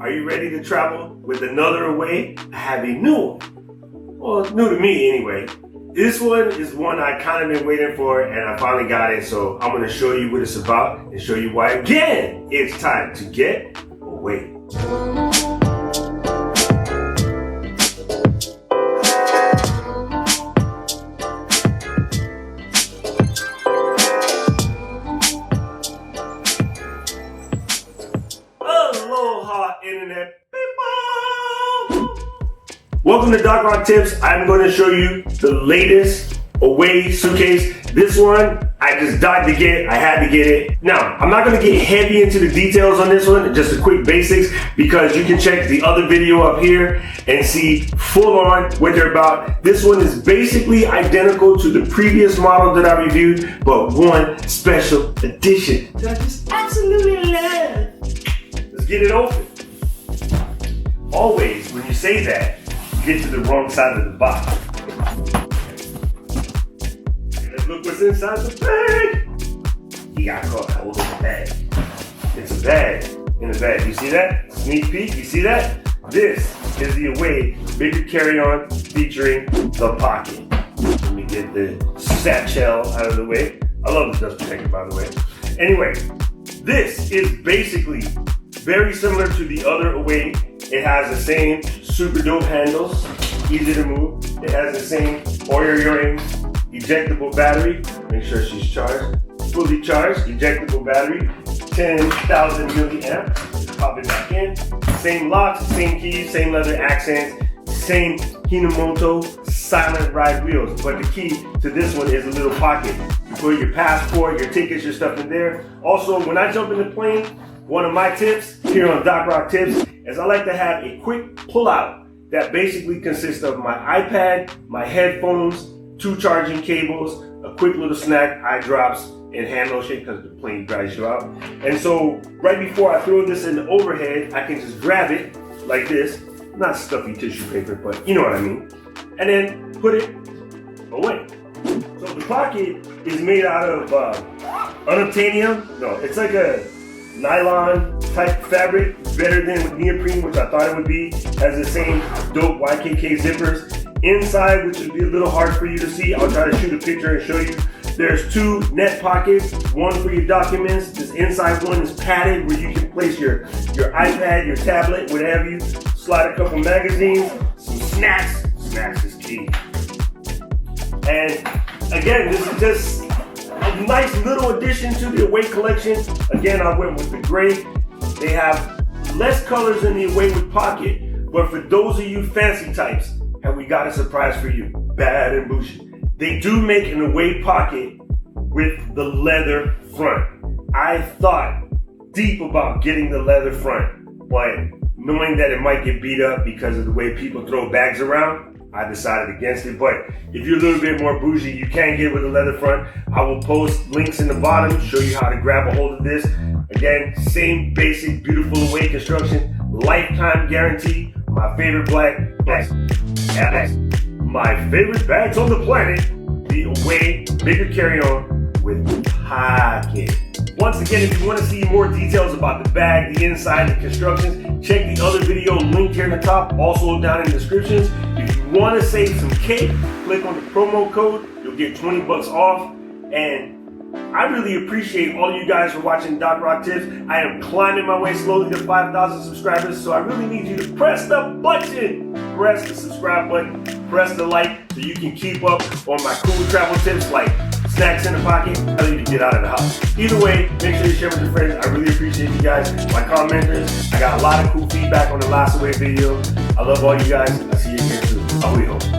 Are you ready to travel with another away? I have a new one. Well, new to me anyway. This one is one I kind of been waiting for, and I finally got it, so I'm going to show you what it's about and show you why, again, it's time to get away. Aloha, Internet people! Welcome to Doc Rock Tips. I'm going to show you the latest away suitcase. This one, I just died to get. I had to get it. Now, I'm not going to get heavy into the details on this one, just the quick basics, because you can check the other video up here and see full on what they're about. This one is basically identical to the previous model that I reviewed, but one special edition that I just absolutely love. Let's get it open. Always, when you say that, you get to the wrong side of the box. Let's look what's inside the bag. You got caught holding the bag. It's a bag in a bag. You see that? Sneak peek, you see that? This is the Away Bigger Carry-On featuring the Pocket. Let me get the satchel out of the way. I love the dust protector, by the way. Anyway, this is basically very similar to the other Away. It has the same super dope handles, easy to move. It has the same oil ejectable battery. Make sure she's charged. Fully charged, ejectable battery, 10,000 milliamps. Pop it back in. Same locks, same keys, same leather accents, same Hinomoto silent ride wheels. But the key to this one is a little pocket. You put your passport, your tickets, your stuff in there. Also, when I jump in the plane, one of my tips here on Doc Rock Tips is I like to have a quick pull-out that basically consists of my iPad, my headphones, 2 charging cables, a quick little snack, eye drops, and hand lotion because the plane dries you out. And so right before I throw this in the overhead, I can just grab it like this. Not stuffy tissue paper, but you know what I mean. And then put it away. So the Pocket is made out of unobtainium. No, it's like a nylon type fabric, better than neoprene, which I thought it would be. Has the same dope YKK zippers. Inside, which would be a little hard for you to see, I'll try to shoot a picture and show you. There's 2 net pockets, one for your documents. This inside one is padded where you can place your iPad, your tablet, whatever you. Slide a couple magazines, some snacks. Snacks is key. And again, this is just a nice little addition to the Away collection. Again, I went with the gray. They have less colors in the Away with Pocket, but for those of you fancy types, and we got a surprise for you, bad and bougie. They do make an Away Pocket with the leather front. I thought deep about getting the leather front, but knowing that it might get beat up because of the way people throw bags around, I decided against it. But if you're a little bit more bougie, you can get with a leather front. I will post links in the bottom, show you how to grab a hold of this. Again, same basic, beautiful Away construction, lifetime guarantee. My favorite bags, my favorite bags on the planet, the Away Bigger Carry-On with Pocket. Once again, if you want to see more details about the bag, the inside, the constructions, check the other video linked here in the top, also down in the descriptions. If you want to save some cake, click on the promo code. You'll get 20 bucks off. And I really appreciate all you guys for watching Doc Rock Tips. I am climbing my way slowly to 5,000 subscribers, so I really need you to press the button. Press the subscribe button, press the like, so you can keep up on my cool travel tips like snacks in the pocket, tell you to get out of the house. Either way, make sure you share with your friends. I really appreciate you guys, my commenters. I got a lot of cool feedback on the last Away video. I love all you guys. I'll see you again soon. Ahoy ho.